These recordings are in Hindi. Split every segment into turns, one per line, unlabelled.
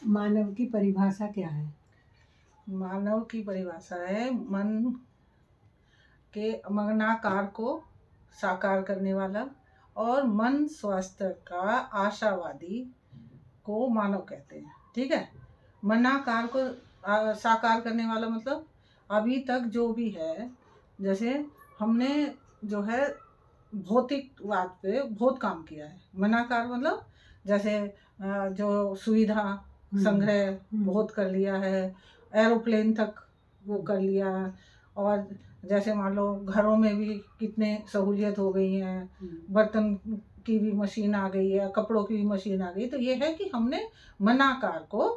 मानव की परिभाषा क्या है?
मानव की परिभाषा है मन के मनाकार को साकार करने वाला और मन स्वास्थ्य का आशावादी को मानव कहते हैं। ठीक है। मनाकार को साकार करने वाला मतलब अभी तक जो भी है, जैसे हमने जो है भौतिकवाद पे बहुत काम किया है। मनाकार मतलब जैसे जो सुविधा संग्रह बहुत कर लिया है, एरोप्लेन तक वो कर लिया, और जैसे मान लो घरों में भी कितने सहूलियत हो गई है, बर्तन की भी मशीन आ गई है, कपड़ों की भी मशीन आ गई। तो ये है कि हमने मनाकार को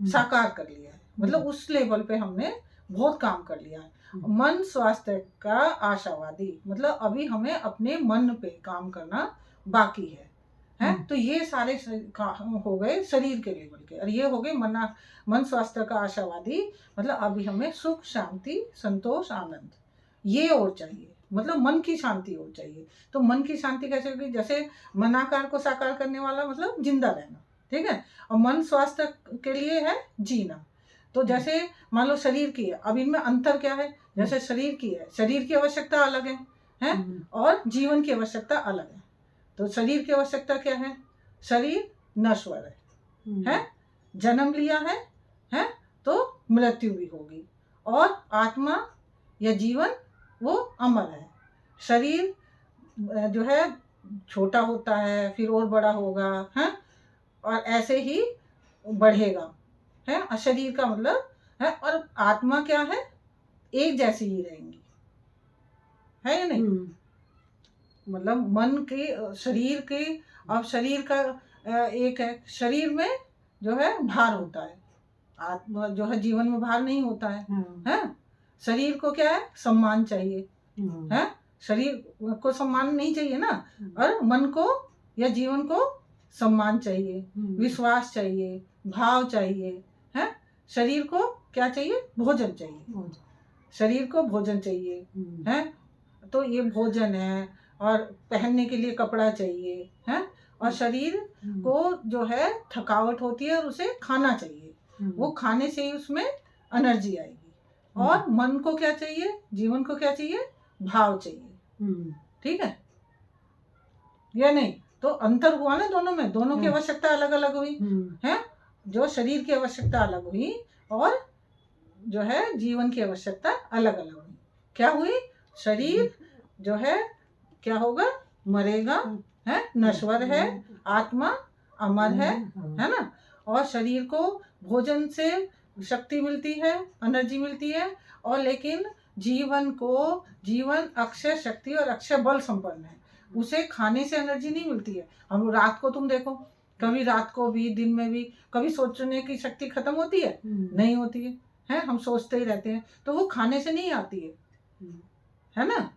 साकार कर लिया है, मतलब उस लेवल पे हमने बहुत काम कर लिया है। मन स्वास्थ्य का आशावादी मतलब अभी हमें अपने मन पे काम करना बाकी है। तो ये सारे हो गए शरीर के लेवल के, और ये हो गए मन स्वास्थ्य का आशावादी मतलब अभी हमें सुख शांति संतोष आनंद ये और चाहिए, मतलब मन की शांति और चाहिए। तो मन की शांति कैसे होगी? जैसे मनाकार को साकार करने वाला मतलब जिंदा रहना, ठीक है, और मन स्वास्थ्य के लिए है जीना। तो जैसे मान लो शरीर की है, अब इनमें अंतर क्या है? जैसे शरीर की है, शरीर की आवश्यकता अलग है और जीवन की आवश्यकता अलग है। तो शरीर की आवश्यकता क्या है? शरीर नश्वर है, जन्म लिया है तो मृत्यु भी होगी, और आत्मा या जीवन वो अमर है। शरीर जो है छोटा होता है, फिर और बड़ा होगा, है, और ऐसे ही बढ़ेगा, है। और शरीर का मतलब है, और आत्मा क्या है? एक जैसी ही रहेंगी, है या नहीं? मतलब मन के शरीर के, अब शरीर का एक है, शरीर में जो है भार होता है, आत्मा जो है जीवन में भार नहीं होता है। शरीर को क्या है? सम्मान चाहिए, है। शरीर को सम्मान नहीं चाहिए ना, और मन को या जीवन को सम्मान चाहिए, विश्वास चाहिए, भाव चाहिए, है। शरीर को क्या चाहिए? भोजन चाहिए, शरीर को भोजन चाहिए, है। तो ये भोजन है, और पहनने के लिए कपड़ा चाहिए, है, और शरीर को जो है थकावट होती है और उसे खाना चाहिए, वो खाने से ही उसमें एनर्जी आएगी। और मन को क्या चाहिए? जीवन को क्या चाहिए? भाव चाहिए, ठीक है या नहीं? तो अंतर हुआ ना दोनों में, दोनों की आवश्यकता अलग अलग हुई, है। जो शरीर की आवश्यकता अलग हुई और जो है जीवन की आवश्यकता अलग अलग हुई। क्या हुई? शरीर जो है क्या होगा? मरेगा, है, नश्वर है, आत्मा अमर है ना। और शरीर को भोजन से शक्ति मिलती है, एनर्जी मिलती है, और लेकिन जीवन अक्षय शक्ति और अक्षय बल संपन्न है, उसे खाने से एनर्जी नहीं मिलती है। हम रात को तुम देखो, कभी रात को भी दिन में भी कभी सोचने की शक्ति खत्म होती है? नहीं होती है, हम सोचते ही रहते हैं। तो वो खाने से नहीं आती है ना।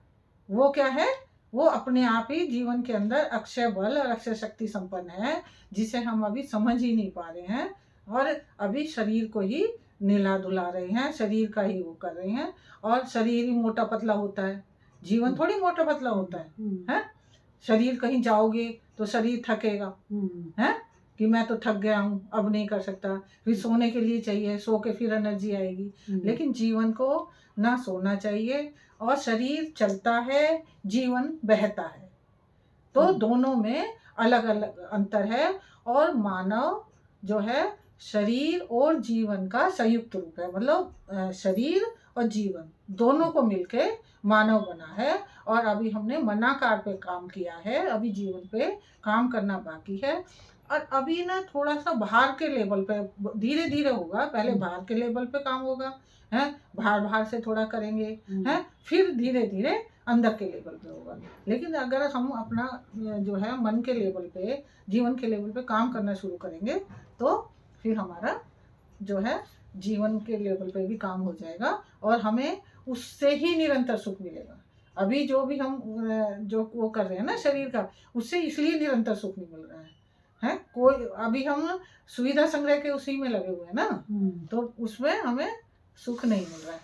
वो क्या है? वो अपने आप ही जीवन के अंदर अक्षय बल और अक्षय शक्ति संपन्न है, जिसे हम अभी समझ ही नहीं पा रहे हैं, और अभी शरीर को ही निला धुला रहे हैं, शरीर का ही वो कर रहे हैं। और शरीर ही मोटा पतला होता है, जीवन थोड़ी मोटा पतला होता है। शरीर कहीं जाओगे तो शरीर थकेगा, है कि मैं तो थक गया हूँ, अब नहीं कर सकता, फिर सोने के लिए चाहिए, सो के फिर एनर्जी आएगी। लेकिन जीवन को ना सोना चाहिए, और शरीर चलता है, जीवन बहता है। तो दोनों में अलग अलग अंतर है, और मानव जो है शरीर और जीवन का संयुक्त रूप है। मतलब शरीर और जीवन दोनों को मिलके मानव बना है, और अभी हमने मनाकार पे काम किया है, अभी जीवन पे काम करना बाकी है। और अभी ना थोड़ा सा बाहर के लेवल पे धीरे धीरे होगा, पहले बाहर के लेवल पे काम होगा, है, बाहर से थोड़ा करेंगे, है, फिर धीरे धीरे अंदर के लेवल पे होगा। लेकिन अगर हम अपना जो है मन के लेवल पे, जीवन के लेवल पे काम करना शुरू करेंगे, तो फिर हमारा जो है जीवन के लेवल पे भी काम हो जाएगा, और हमें उससे ही निरंतर सुख मिलेगा। अभी जो भी हम जो वो कर रहे हैं ना शरीर का, उससे इसलिए निरंतर सुख नहीं मिल रहा है। कोई अभी हम सुविधा संग्रह के उसी में लगे हुए हैं ना, तो उसमें हमें सुख नहीं मिल रहा है।